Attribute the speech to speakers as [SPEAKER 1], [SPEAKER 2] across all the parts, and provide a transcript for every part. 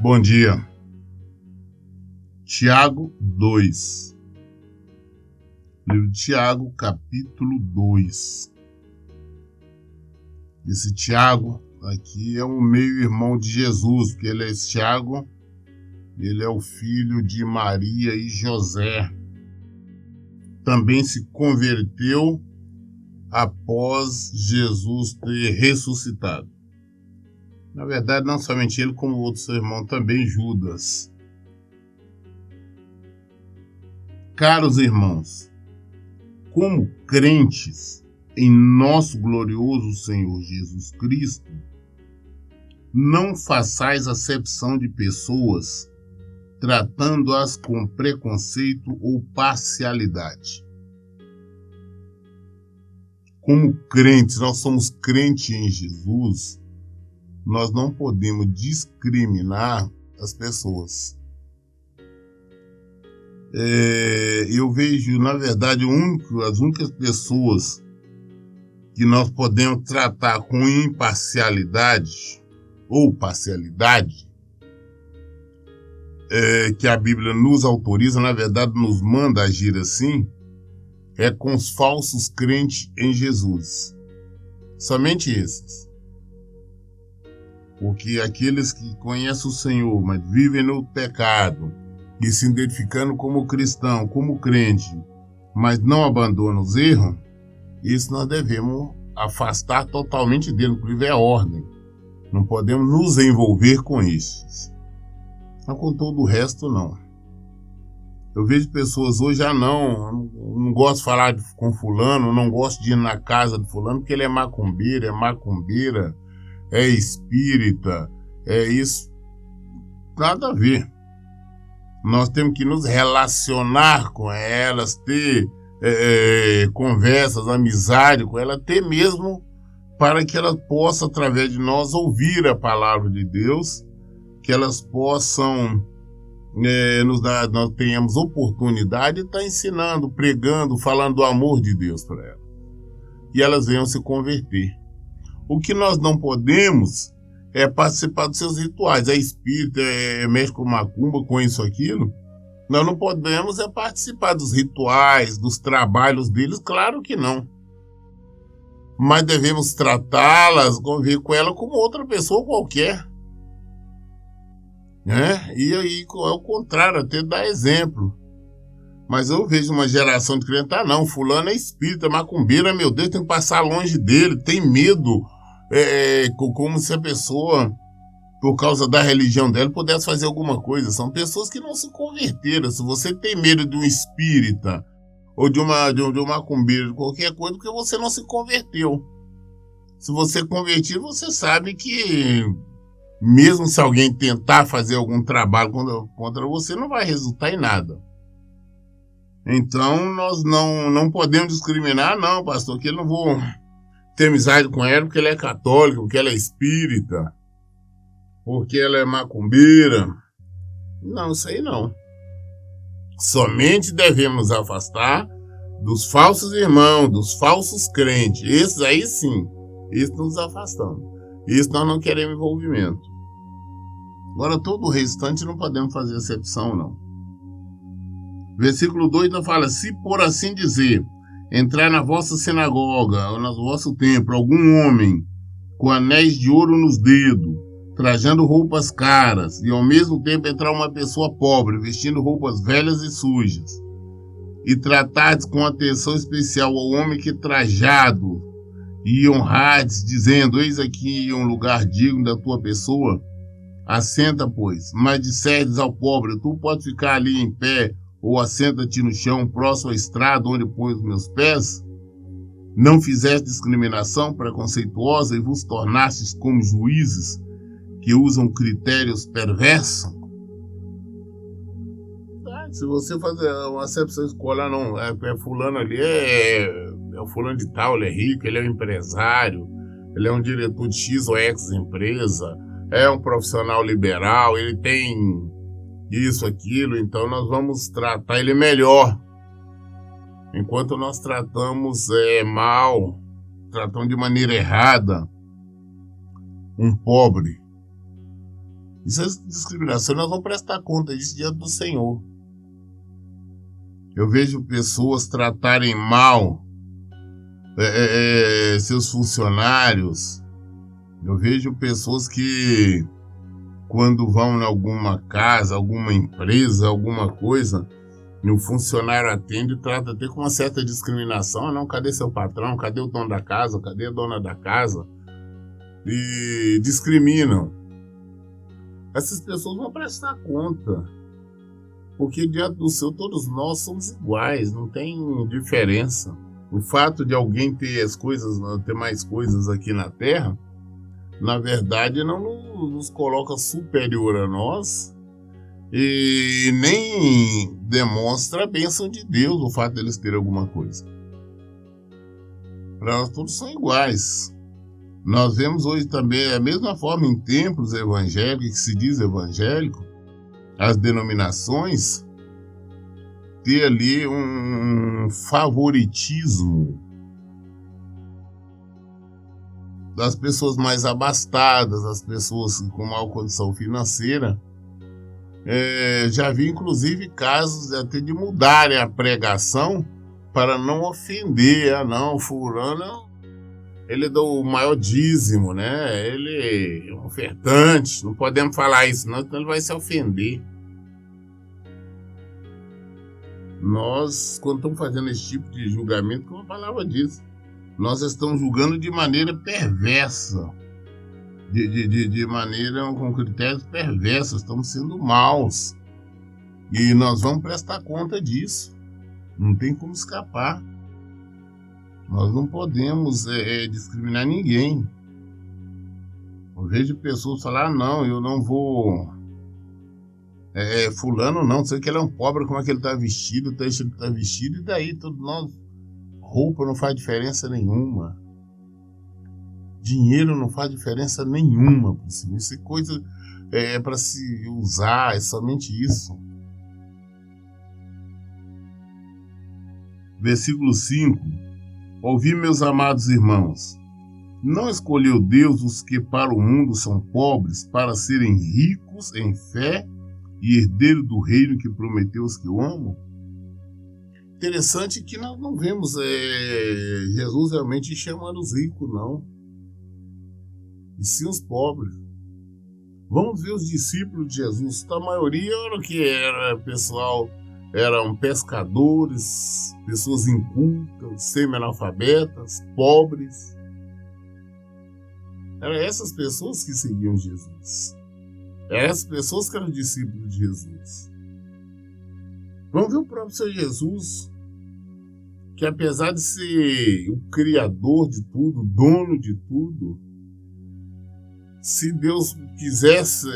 [SPEAKER 1] Bom dia. Tiago 2. Livro de Tiago, capítulo 2. Esse Tiago aqui é um meio-irmão de Jesus, porque Tiago, ele é o filho de Maria e José. Também se converteu após Jesus ter ressuscitado. Na verdade, não somente ele, como outro seu irmão também, Judas. Caros irmãos, como crentes em nosso glorioso Senhor Jesus Cristo, não façais acepção de pessoas, tratando-as com preconceito ou parcialidade. Como crentes, nós somos crentes em Jesus, nós não podemos discriminar as pessoas. Eu vejo, na verdade, as únicas pessoas que nós podemos tratar com imparcialidade ou parcialidade, que a Bíblia nos autoriza, na verdade nos manda agir assim, é com os falsos crentes em Jesus. Somente esses. Porque aqueles que conhecem o Senhor, mas vivem no pecado, e se identificando como cristão, como crente, mas não abandonam os erros, isso nós devemos afastar totalmente dele, inclusive é ordem. Não podemos nos envolver com isso. Mas com todo o resto, não. Eu vejo pessoas hoje, não gosto de falar com fulano, não gosto de ir na casa de fulano, porque ele é macumbeira, é espírita, é isso. Nada a ver. Nós temos que nos relacionar com elas, ter conversas, amizade com elas, até mesmo para que elas possam, através de nós, ouvir a palavra de Deus, que elas possam nós tenhamos oportunidade de estar ensinando, pregando, falando do amor de Deus para elas. E elas venham se converter. O que nós não podemos é participar dos seus rituais. É espírita, mexe com macumba, com isso, aquilo. Nós não podemos participar dos rituais, dos trabalhos deles, claro que não. Mas devemos tratá-las, conviver com ela como outra pessoa qualquer. E aí, é o contrário, até dar exemplo. Mas eu vejo uma geração de crentes, não, fulano é espírita, macumbeira, meu Deus, tem que passar longe dele, tem medo, como se a pessoa, por causa da religião dela, pudesse fazer alguma coisa. São pessoas que não se converteram. Se você tem medo de um espírita, ou de uma macumbeira, de qualquer coisa, porque você não se converteu. Se você convertir, você sabe que mesmo se alguém tentar fazer algum trabalho contra você, não vai resultar em nada. Então, nós não podemos discriminar, não, pastor, que eu não vou ter amizade com ela porque ela é católica, porque ela é espírita, porque ela é macumbeira. Não, isso aí não. Somente devemos afastar dos falsos irmãos, dos falsos crentes. Esses aí sim, esses nos afastamos. Isso nós não queremos envolvimento. Agora, todo o restante não podemos fazer exceção, não. Versículo 2 nos fala: se por assim dizer, entrar na vossa sinagoga ou no vosso templo algum homem com anéis de ouro nos dedos, trajando roupas caras, e ao mesmo tempo entrar uma pessoa pobre, vestindo roupas velhas e sujas, e tratardes com atenção especial ao homem que trajado, e honrades, dizendo: eis aqui um lugar digno da tua pessoa, assenta, pois. Mas disserdes ao pobre: tu podes ficar ali em pé, ou assenta-te no chão, próximo à estrada onde põe os meus pés? Não fizeste discriminação preconceituosa e vos tornastes como juízes que usam critérios perversos? Se você fazer uma acepção escolar, não, fulano ali, é o fulano de tal, ele é rico, ele é um empresário, ele é um diretor de X ou X empresa, é um profissional liberal, ele tem isso, aquilo, então nós vamos tratar ele melhor. Enquanto nós tratamos mal, tratamos de maneira errada um pobre, Isso é discriminação, nós vamos prestar conta disso diante do Senhor. Eu vejo pessoas tratarem mal seus funcionários. Eu vejo pessoas que, quando vão em alguma casa, alguma empresa, alguma coisa, e o funcionário atende e trata até com uma certa discriminação. Não, cadê seu patrão? Cadê o dono da casa? Cadê a dona da casa? E discriminam. Essas pessoas vão prestar conta. Porque diante do Senhor todos nós somos iguais, não tem diferença. O fato de alguém ter ter mais coisas aqui na Terra, na verdade não nos coloca superior a nós e nem demonstra a bênção de Deus o fato deles terem alguma coisa. Para nós todos são iguais. Nós vemos hoje também a mesma forma em templos evangélicos, que se diz evangélico, as denominações ter ali um favoritismo das pessoas mais abastadas, das pessoas com maior condição financeira. Já vi inclusive casos até de mudarem a pregação para não ofender. Não, fulano, ele dá o maior dízimo, né? Ele é um ofertante, não podemos falar isso não, senão ele vai se ofender. Nós, quando estamos fazendo esse tipo de julgamento, como a palavra diz, nós estamos julgando de maneira perversa, de maneira com critérios perversos, estamos sendo maus. E nós vamos prestar conta disso. Não tem como escapar. Nós não podemos discriminar ninguém. Eu vejo pessoas falar, não, eu não vou... fulano não sei que ele é um pobre, como é que ele está vestido, e daí tudo nós... Roupa não faz diferença nenhuma. Dinheiro não faz diferença nenhuma. Isso é coisa para se usar, é somente isso. Versículo 5. Ouvi, meus amados irmãos, não escolheu Deus os que para o mundo são pobres, para serem ricos em fé e herdeiros do reino que prometeu aos que o amam? Interessante que nós não vemos Jesus realmente chamando os ricos, não. E sim os pobres. Vamos ver os discípulos de Jesus. A maioria eram pescadores, pessoas incultas, semi-analfabetas, pobres. Eram essas pessoas que seguiam Jesus. Eram essas pessoas que eram discípulos de Jesus. Vamos ver o próprio Senhor Jesus, que apesar de ser o criador de tudo, o dono de tudo, se Deus quisesse,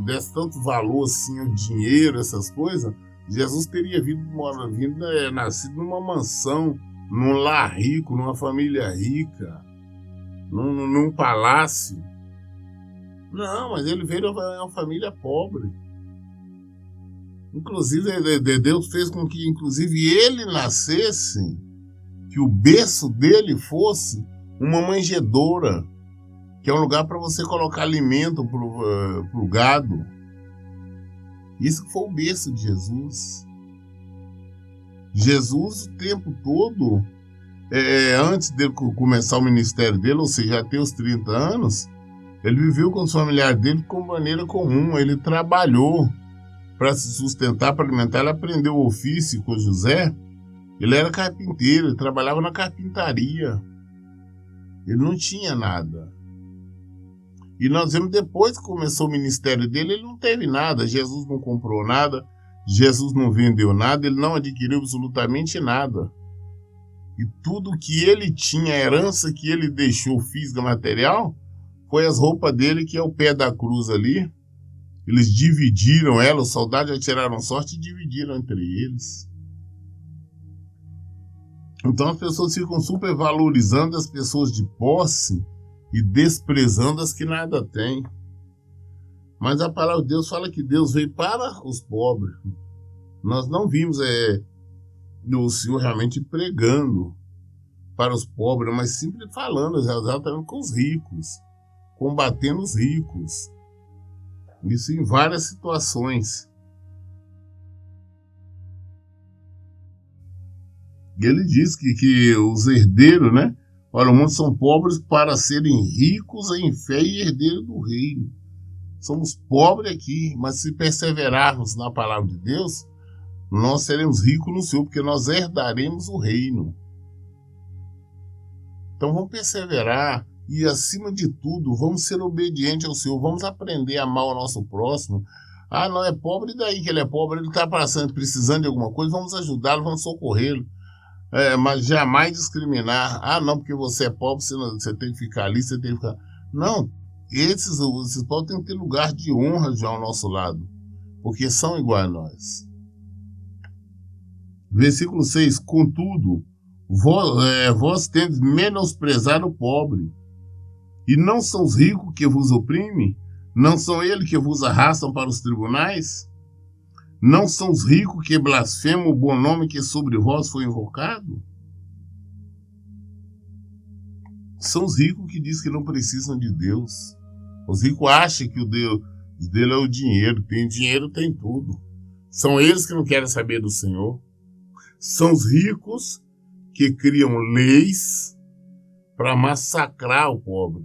[SPEAKER 1] desse tanto valor assim, o dinheiro, essas coisas, Jesus teria nascido numa mansão, num lar rico, numa família rica, num palácio. Não, mas ele veio de uma família pobre. Inclusive, Deus fez com que, inclusive, ele nascesse, que o berço dele fosse uma manjedoura, que é um lugar para você colocar alimento para o gado. Isso que foi o berço de Jesus. Jesus, o tempo todo, antes de começar o ministério dele, ou seja, até os 30 anos, ele viveu com os familiares dele de maneira comum. Ele trabalhou para se sustentar, para alimentar. Ele aprendeu o ofício com José. Ele era carpinteiro, ele trabalhava na carpintaria. Ele não tinha nada. E nós vemos depois que começou o ministério dele, ele não teve nada. Jesus não comprou nada, Jesus não vendeu nada, ele não adquiriu absolutamente nada. E tudo que ele tinha, a herança que ele deixou física, material, foi as roupas dele, que é o pé da cruz ali. Eles dividiram ela, os soldados já tiraram sorte e dividiram entre eles. Então as pessoas ficam supervalorizando as pessoas de posse e desprezando as que nada têm. Mas a palavra de Deus fala que Deus veio para os pobres. Nós não vimos o Senhor realmente pregando para os pobres, mas sempre falando exatamente com os ricos, combatendo os ricos. Isso em várias situações. Ele diz que os herdeiros, né? Olha, o mundo são pobres para serem ricos em fé e herdeiros do reino. Somos pobres aqui, mas se perseverarmos na palavra de Deus, nós seremos ricos no Senhor, porque nós herdaremos o reino. Então vamos perseverar e, acima de tudo, vamos ser obedientes ao Senhor, vamos aprender a amar o nosso próximo. Ah, não é pobre, e daí que ele é pobre, ele está passando, precisando de alguma coisa, vamos ajudá-lo, vamos socorrê-lo. Mas jamais discriminar. Ah, não, porque você é pobre, você tem que ficar ali, você tem que ficar... Não, esses povos têm que ter lugar de honra já ao nosso lado, porque são iguais a nós. Versículo 6, contudo, vós tendes menosprezado o pobre, e não são os ricos que vos oprimem? Não são eles que vos arrastam para os tribunais? Não são os ricos que blasfemam o bom nome que sobre vós foi invocado? São os ricos que dizem que não precisam de Deus. Os ricos acham que o Deus dele é o dinheiro. Tem dinheiro, tem tudo. São eles que não querem saber do Senhor. São os ricos que criam leis para massacrar o pobre.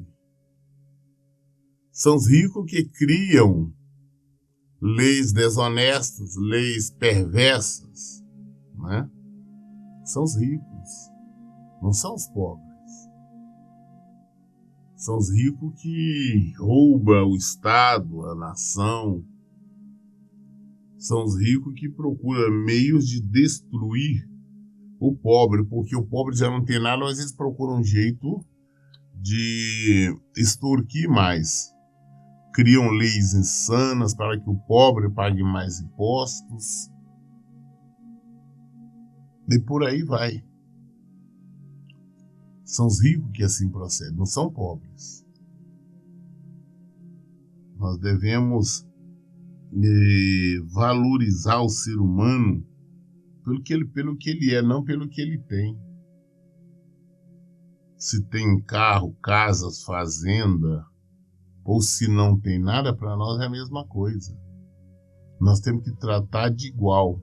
[SPEAKER 1] São os ricos que criam leis desonestas, leis perversas, né? São os ricos, não são os pobres. São os ricos que roubam o Estado, a nação. São os ricos que procuram meios de destruir o pobre, porque o pobre já não tem nada, mas eles procuram um jeito de extorquir mais. Criam leis insanas para que o pobre pague mais impostos. E por aí vai. São os ricos que assim procedem, não são pobres. Nós devemos valorizar o ser humano pelo que ele é, não pelo que ele tem. Se tem carro, casas, fazenda, ou se não tem nada, para nós é a mesma coisa. Nós temos que tratar de igual.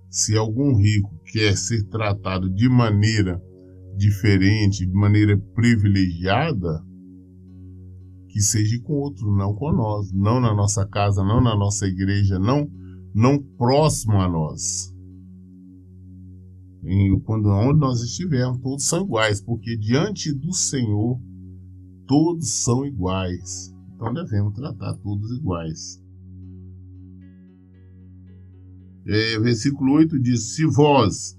[SPEAKER 1] Se algum rico quer ser tratado de maneira diferente, de maneira privilegiada, que seja com outro, não com nós, não na nossa casa, não na nossa igreja, não próximo a nós. Onde nós estivermos, todos são iguais, porque diante do Senhor todos são iguais. Então devemos tratar todos iguais. Versículo 8 diz: se vós,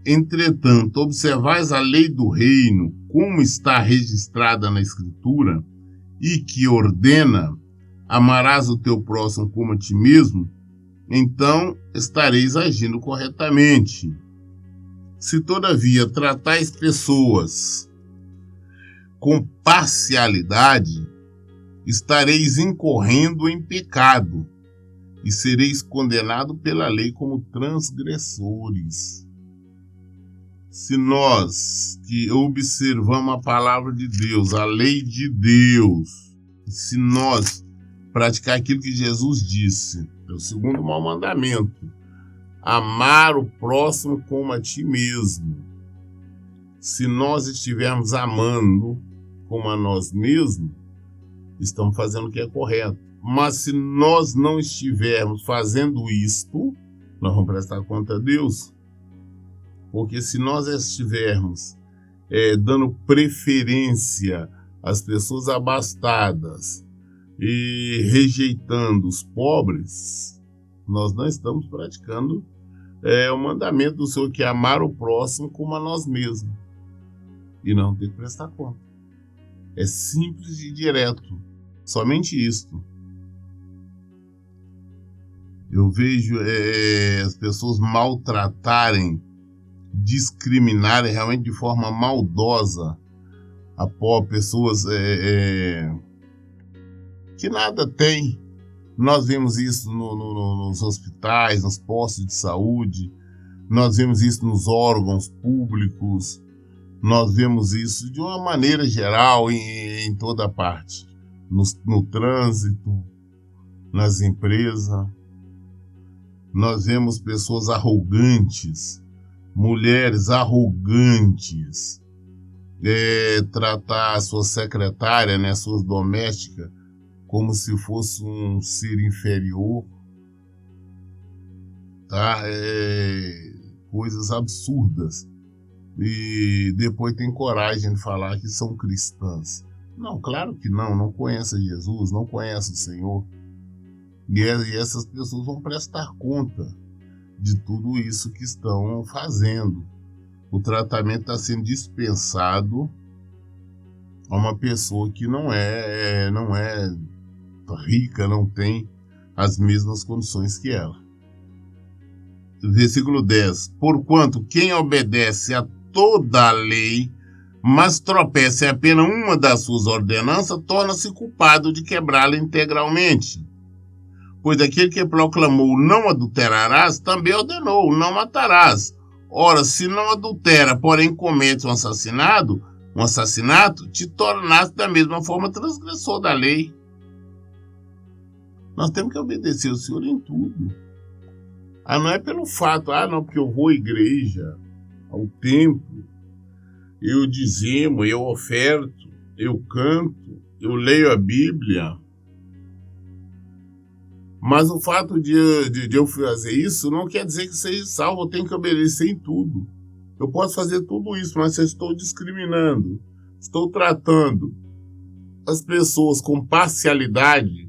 [SPEAKER 1] entretanto, observais a lei do reino, como está registrada na Escritura, e que ordena: amarás o teu próximo como a ti mesmo, então estareis agindo corretamente. Se todavia tratais pessoas com parcialidade, estareis incorrendo em pecado e sereis condenados pela lei como transgressores. Se nós que observamos a palavra de Deus, a lei de Deus, se nós praticar aquilo que Jesus disse, é o segundo mau mandamento: amar o próximo como a ti mesmo. Se nós estivermos amando como a nós mesmos, estamos fazendo o que é correto. Mas se nós não estivermos fazendo isto, nós vamos prestar conta a Deus. Porque se nós estivermos dando preferência às pessoas abastadas e rejeitando os pobres, nós não estamos praticando o mandamento do Senhor, que é amar o próximo como a nós mesmos. E não ter que prestar conta. É simples e direto. Somente isto. Eu vejo as pessoas maltratarem, discriminarem realmente de forma maldosa pessoas que nada têm. Nós vemos isso nos hospitais, nos postos de saúde, nós vemos isso nos órgãos públicos, nós vemos isso de uma maneira geral em toda parte, no trânsito. nas empresas. Nós vemos pessoas arrogantes, mulheres arrogantes, tratar a sua secretária, né, suas domésticas, como se fosse um ser inferior, tá? Coisas absurdas. E depois tem coragem de falar que são cristãs. Não, claro que não conhece Jesus, não conhece o Senhor. E essas pessoas vão prestar conta de tudo isso que estão fazendo. O tratamento está sendo dispensado a uma pessoa que não é rica, não tem as mesmas condições que ela. Versículo 10. Porquanto quem obedece a toda a lei, mas tropeça em apenas uma das suas ordenanças, torna-se culpado de quebrá-la integralmente. Pois aquele que proclamou não adulterarás, também ordenou não matarás. Ora, se não adultera, porém comete um assassinato, te tornaste da mesma forma transgressor da lei. Nós temos que obedecer ao Senhor em tudo. Não é pelo fato, porque eu vou à igreja, ao templo, eu dizimo, eu oferto, eu canto, eu leio a Bíblia. Mas o fato de eu fazer isso não quer dizer que seja salvo, eu tenho que obedecer em tudo. Eu posso fazer tudo isso, mas eu estou discriminando, estou tratando as pessoas com parcialidade,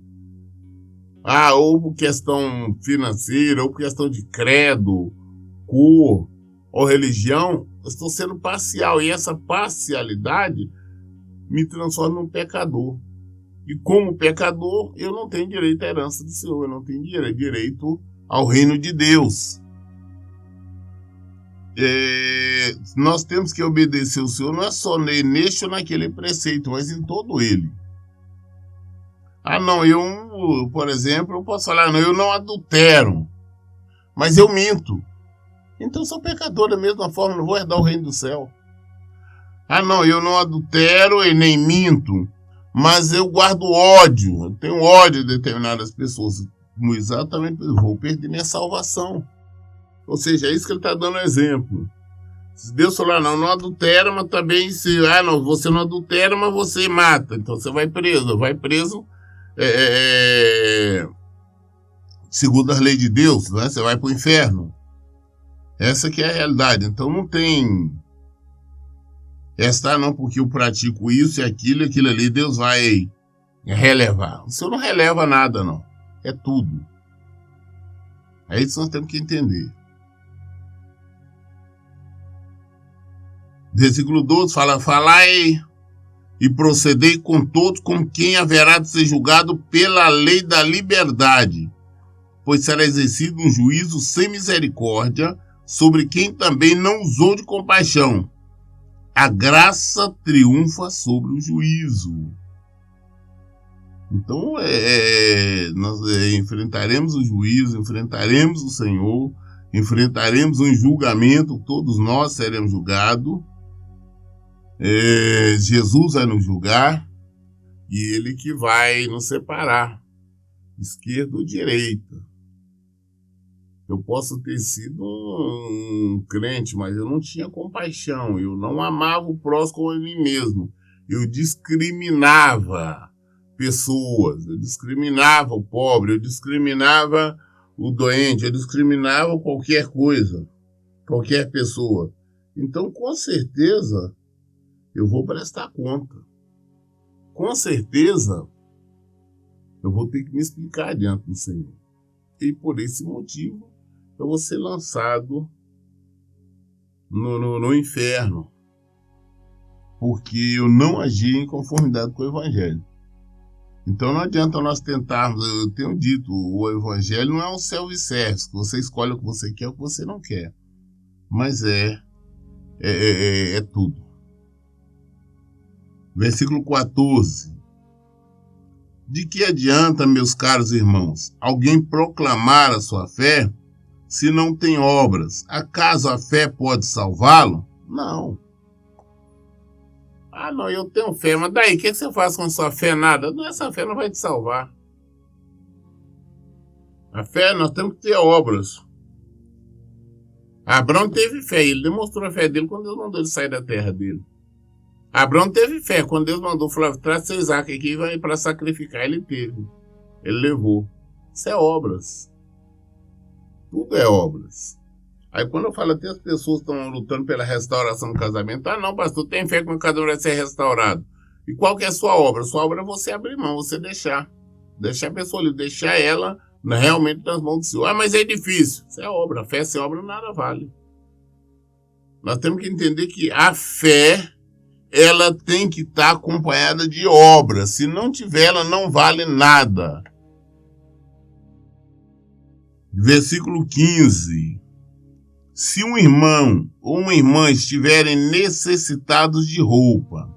[SPEAKER 1] ou por questão financeira, ou por questão de credo, cor ou religião, eu estou sendo parcial, e essa parcialidade me transforma em um pecador. E como pecador, eu não tenho direito à herança do Senhor, eu não tenho direito ao reino de Deus. Nós temos que obedecer ao Senhor, não é só neste ou naquele preceito, mas em todo ele. Eu, por exemplo, eu posso falar, eu não adultero, mas eu minto. Então eu sou pecador da mesma forma, não vou herdar o reino do céu. Eu não adultero e nem minto, mas eu guardo ódio, eu tenho ódio de determinadas pessoas. Exatamente, eu vou perder minha salvação. Ou seja, é isso que ele está dando exemplo. Se Deus falar, não adultera, mas também você não adultera, mas você mata. Então você vai preso, segundo a lei de Deus, né? Você vai para o inferno. Essa que é a realidade. Então não tem porque eu pratico isso e aquilo ali, Deus vai relevar. O Senhor não releva nada, não. É tudo. É isso que nós temos que entender. Versículo 12 fala, falai e procedei com todos como quem haverá de ser julgado pela lei da liberdade, pois será exercido um juízo sem misericórdia sobre quem também não usou de compaixão. A graça triunfa sobre o juízo. Então, nós enfrentaremos o juízo, enfrentaremos o Senhor, enfrentaremos um julgamento, todos nós seremos julgados. Jesus vai nos julgar e ele que vai nos separar, esquerda ou direita. Eu posso ter sido um crente, mas eu não tinha compaixão, eu não amava o próximo como a mim mesmo. Eu discriminava pessoas, eu discriminava o pobre, eu discriminava o doente, eu discriminava qualquer coisa, qualquer pessoa. Então, com certeza, eu vou prestar conta. Com certeza, eu vou ter que me explicar diante do Senhor. E por esse motivo, eu vou ser lançado no inferno, porque eu não agi em conformidade com o Evangelho. Então não adianta nós tentarmos, eu tenho dito, o Evangelho não é um self-service, que você escolhe o que você quer ou o que você não quer, mas é tudo. Versículo 14. De que adianta, meus caros irmãos, alguém proclamar a sua fé se não tem obras? Acaso a fé pode salvá-lo? Não. Não, eu tenho fé, mas daí, o que você faz com a sua fé? Nada. Essa fé não vai te salvar. A fé, nós temos que ter obras. Abraão teve fé, ele demonstrou a fé dele quando Deus mandou ele sair da terra dele. Abraão teve fé, quando Deus mandou, falou, traz seu Isaac aqui e vai para sacrificar, ele teve. Ele levou. Isso é obras. Tudo é obras. Aí quando eu falo, até as pessoas estão lutando pela restauração do casamento, não, pastor, tem fé que o casamento vai ser restaurado. E qual que é a sua obra? Sua obra é você abrir mão, você deixar. Deixar a pessoa ali, deixar ela realmente nas mãos do Senhor. Mas é difícil. Isso é obra. A fé sem obra nada vale. Nós temos que entender que a fé, ela tem que estar acompanhada de obra. Se não tiver, ela não vale nada. Versículo 15. Se um irmão ou uma irmã estiverem necessitados de roupa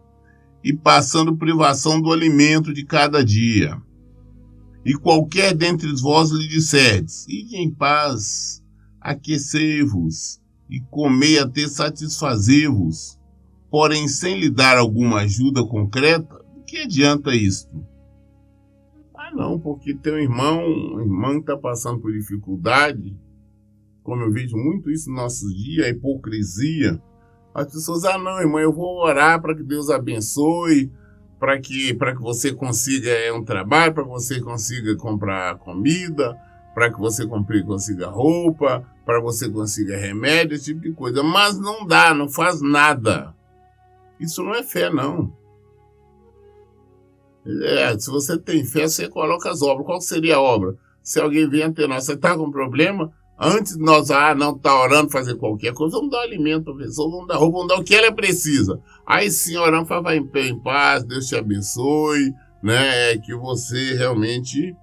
[SPEAKER 1] e passando privação do alimento de cada dia, e qualquer dentre vós lhe disserdes, ide em paz, aquecei-vos e comei até satisfazer-vos, porém sem lhe dar alguma ajuda concreta, o que adianta isto? Não, porque tem um irmão que está passando por dificuldade, como eu vejo muito isso nos nossos dias, a hipocrisia. As pessoas, não, irmão, eu vou orar para que Deus abençoe, para que você consiga um trabalho, para que você consiga comprar comida, para que você consiga roupa, para que você consiga remédio, esse tipo de coisa. Mas não dá, não faz nada. Isso não é fé, não. Se você tem fé, você coloca as obras. Qual seria a obra? Se alguém vem até nós, você está com problema, antes de nós, não está orando, fazer qualquer coisa, vamos dar alimento para a pessoa, vamos dar roupa, vamos dar o que ela precisa. Aí sim, orando, vai em paz, Deus te abençoe, né? Que você realmente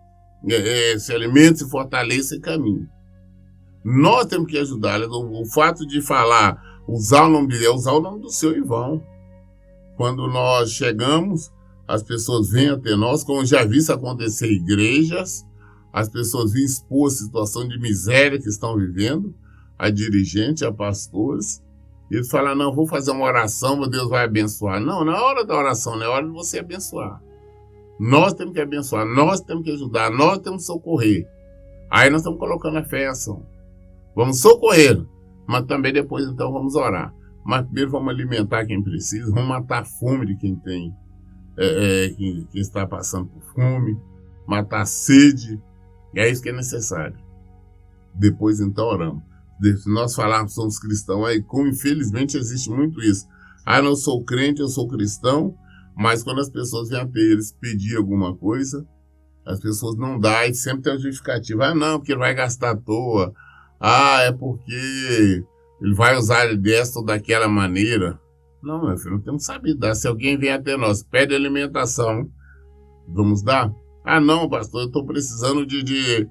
[SPEAKER 1] se alimente, se fortaleça e caminhe. Nós temos que ajudar. O fato de falar, usar o nome de Deus, usar o nome do seu irmão. Quando nós chegamos, as pessoas vêm até nós, como já vi isso acontecer em igrejas, as pessoas vêm expor a situação de miséria que estão vivendo, a dirigente, a pastores, e eles falam, não, vou fazer uma oração, Deus vai abençoar. Não, não é hora da oração, não é hora de você abençoar. Nós temos que abençoar, nós temos que ajudar, nós temos que socorrer. Aí nós estamos colocando a fé em ação. Vamos socorrer, mas também depois então vamos orar. Mas primeiro vamos alimentar quem precisa, vamos matar a fome de quem tem, quem está passando por fome, matar a sede, é isso que é necessário. Depois então oramos. Se nós falarmos que somos cristãos, aí como infelizmente existe muito isso. Eu sou crente, eu sou cristão, mas quando as pessoas vêm até eles pedir alguma coisa, as pessoas não dão e sempre tem uma justificativa. Não, porque ele vai gastar à toa. É porque ele vai usar ele desta ou daquela maneira. Não, meu filho, não temos que saber dar. Se alguém vem até nós, pede alimentação, vamos dar? Não, pastor, eu estou precisando de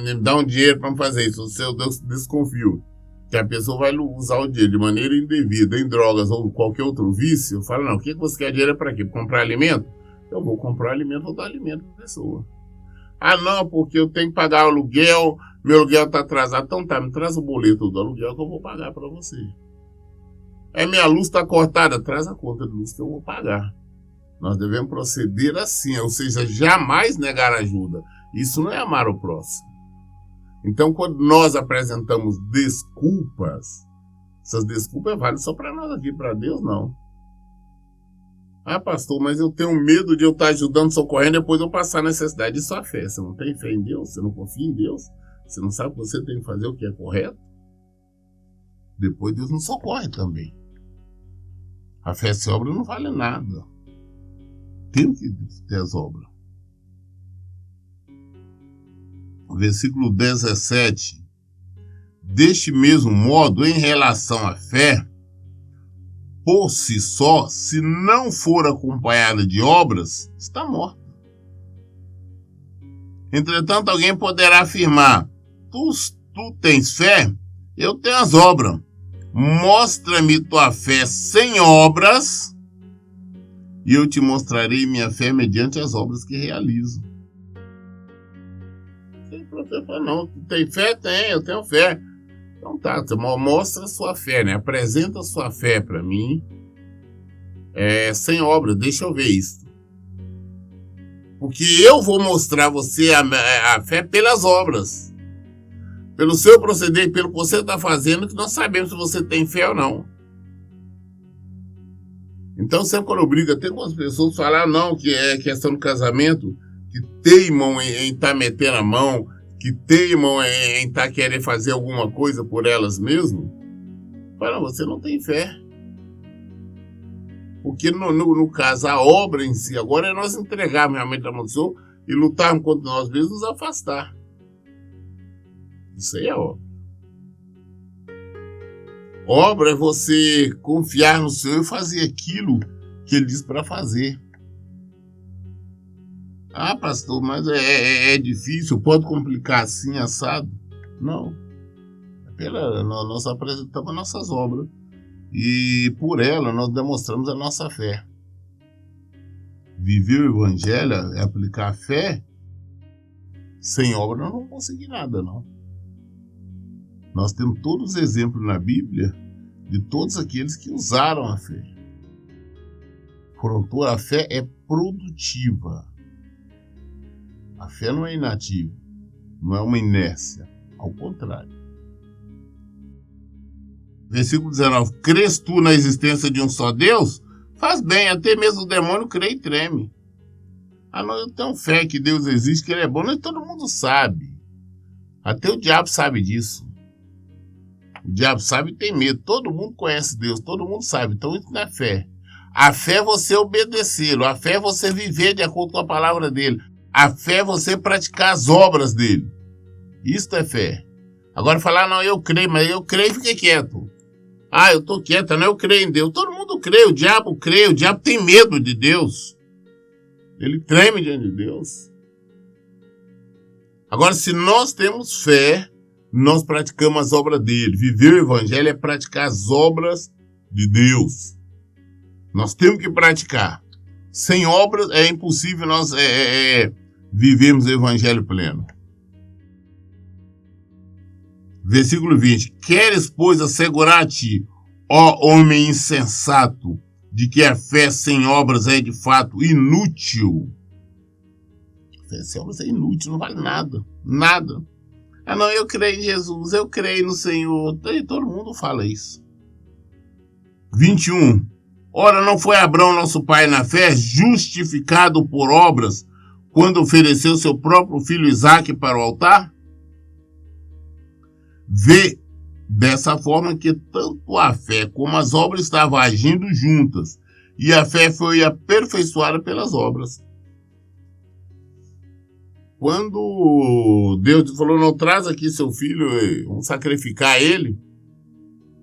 [SPEAKER 1] me dar um dinheiro para fazer isso. Eu desconfio que a pessoa vai usar o dinheiro de maneira indevida, em drogas ou qualquer outro vício. Eu falo, não, o que você quer dinheiro para quê? Para comprar alimento? Eu vou comprar alimento, vou dar alimento para a pessoa. Não, porque eu tenho que pagar o aluguel, meu aluguel está atrasado. Então tá, me traz o boleto do aluguel que eu vou pagar para você. Minha luz está cortada, traz a conta de luz que eu vou pagar. Nós devemos proceder assim, ou seja, jamais negar ajuda. Isso não é amar o próximo. Então, quando nós apresentamos desculpas, essas desculpas valem só para nós aqui, para Deus não. Pastor, mas eu tenho medo de eu estar ajudando, socorrendo, depois eu passar necessidade. Isso é fé. Você não tem fé em Deus? Você não confia em Deus? Você não sabe que você tem que fazer o que é correto? Depois Deus não socorre também. A fé sem obra não vale nada. Tem que ter as obras. Versículo 17. Deste mesmo modo, em relação à fé, por si só, se não for acompanhada de obras, está morta. Entretanto, alguém poderá afirmar, tu tens fé, eu tenho as obras. Mostra-me tua fé sem obras, e eu te mostrarei minha fé mediante as obras que realizo. Você fala, não, tem fé? Tem, eu tenho fé. Então tá, você mostra a sua fé, né? Apresenta a sua fé para mim, sem obra, deixa eu ver isso. Porque eu vou mostrar a você a fé pelas obras. Pelo seu proceder, pelo que você está fazendo, que nós sabemos se você tem fé ou não. Então, sempre quando eu brigo até com as pessoas, falar não, que é questão do casamento, que teimam em estar metendo a mão, que teimam em estar querendo fazer alguma coisa por elas mesmas, fala, você não tem fé. Porque no caso, a obra em si, agora é nós entregarmos realmente a mão do Senhor e lutarmos contra nós mesmos e nos afastar. Isso aí é obra. Obra é você confiar no Senhor e fazer aquilo que Ele diz para fazer. Ah, pastor, mas é difícil, pode complicar assim, assado? Não. Nós apresentamos nossas obras e por ela nós demonstramos a nossa fé. Viver o Evangelho é aplicar a fé. Sem obra nós não vamos conseguir nada, não. Nós temos todos os exemplos na Bíblia de todos aqueles que usaram a fé. Pronto, a fé é produtiva. A fé não é inativa, não é uma inércia, ao contrário. Versículo 19. Crês tu na existência de um só Deus? Faz bem, até mesmo o demônio crê e treme. Ah, não, eu tenho fé que Deus existe, que Ele é bom, mas todo mundo sabe. Até o diabo sabe disso. O diabo sabe e tem medo. Todo mundo conhece Deus, todo mundo sabe. Então isso não é fé. A fé é você obedecê-lo. A fé é você viver de acordo com a palavra dele. A fé é você praticar as obras dele. Isso é fé. Agora falar, não, eu creio, mas eu creio e fiquei quieto. Ah, eu estou quieto, não, eu creio em Deus. Todo mundo crê, o diabo tem medo de Deus. Ele treme diante de Deus. Agora, se nós temos fé, nós praticamos as obras dele. Viver o Evangelho é praticar as obras de Deus. Nós temos que praticar. Sem obras é impossível nós vivermos o Evangelho pleno. Versículo 20. Queres, pois, assegurar a ti, ó homem insensato, de que a fé sem obras é de fato inútil? A fé sem obras é inútil, não vale nada. Nada. Ah, não, eu creio em Jesus, eu creio no Senhor. E todo mundo fala isso. 21. Ora, não foi Abraão, nosso pai na fé, justificado por obras, quando ofereceu seu próprio filho Isaque para o altar? Vê dessa forma que tanto a fé como as obras estavam agindo juntas, e a fé foi aperfeiçoada pelas obras. Quando Deus falou, não, traz aqui seu filho, vamos sacrificar ele,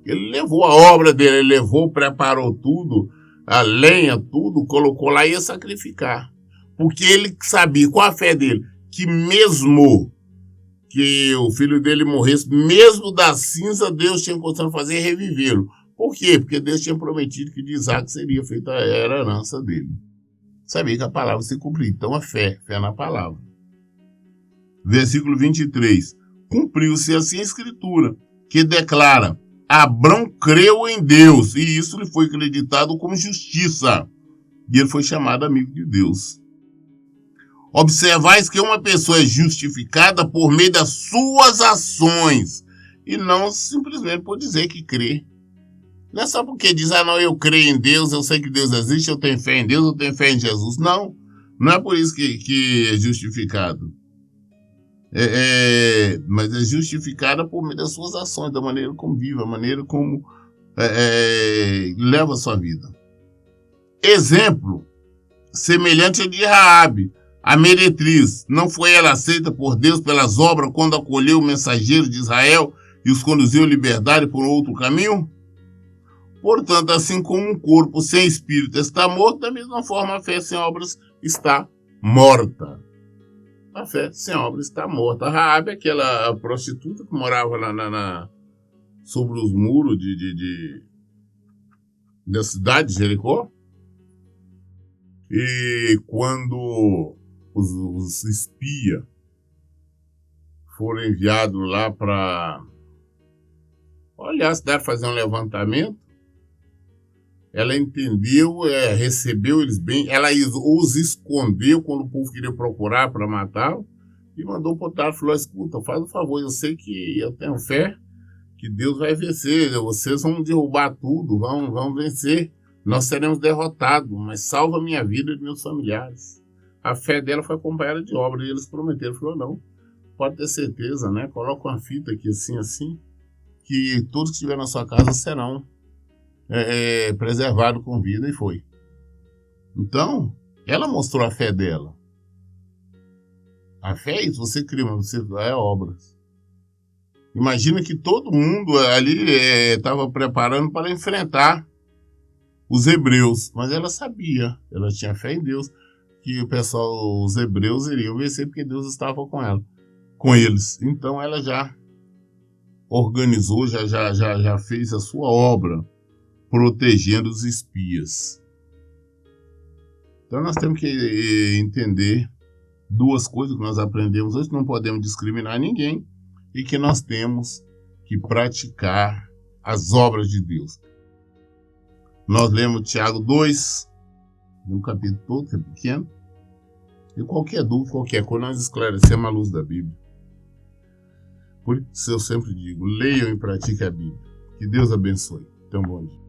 [SPEAKER 1] ele levou a obra dele, ele levou, preparou tudo, a lenha, tudo, colocou lá e ia sacrificar. Porque ele sabia, com a fé dele, que mesmo que o filho dele morresse, mesmo da cinza, Deus tinha condição de fazer revivê-lo. Por quê? Porque Deus tinha prometido que de Isaac seria feita a herança dele. Sabia que a palavra se cumpria. Então a fé na palavra. Versículo 23. Cumpriu-se assim a escritura, que declara, Abrão creu em Deus, e isso lhe foi acreditado como justiça. E ele foi chamado amigo de Deus. Observais que uma pessoa é justificada por meio das suas ações, e não simplesmente por dizer que crê. Não é só porque diz, não, eu creio em Deus, eu sei que Deus existe, eu tenho fé em Deus, eu tenho fé em Jesus. Não, não é por isso que é justificado. Mas é justificada por meio das suas ações, da maneira como vive, a maneira como leva a sua vida. Exemplo semelhante ao de Raabe, a meretriz. Não foi ela aceita por Deus pelas obras quando acolheu o mensageiro de Israel e os conduziu à liberdade por outro caminho? Portanto, assim como um corpo sem espírito está morto, da mesma forma a fé sem obras está morta. A fé sem obras está morta. A Raabe, aquela prostituta que morava lá sobre os muros da cidade de Jericó. E quando os espias foram enviados lá para olhar a cidade, fazer um levantamento, ela entendeu, recebeu eles bem, ela os escondeu quando o povo queria procurar para matá-lo, e mandou o Potifar, falou: escuta, faz um favor, eu sei que eu tenho fé que Deus vai vencer, vocês vão derrubar tudo, vão vencer, nós seremos derrotados, mas salva a minha vida e meus familiares. A fé dela foi acompanhada de obra, e eles prometeram, falou: não, pode ter certeza, né? Coloca uma fita aqui assim, que todos que estiverem na sua casa serão preservados com vida, e foi. Então, ela mostrou a fé dela. A fé é isso, você cria, mas você é obras. Imagina que todo mundo ali estava preparando para enfrentar os hebreus, mas ela sabia, ela tinha fé em Deus, que o pessoal, os hebreus iriam vencer porque Deus estava com ela, com eles. Então ela já organizou, já fez a sua obra, protegendo os espias. Então nós temos que entender duas coisas que nós aprendemos hoje: não podemos discriminar ninguém e que nós temos que praticar as obras de Deus. Nós lemos Tiago 2, no capítulo todo, que é pequeno, e qualquer dúvida, qualquer coisa, nós esclarecemos à luz da Bíblia. Por isso eu sempre digo: leiam e pratiquem a Bíblia. Que Deus abençoe. Tenham um bom dia.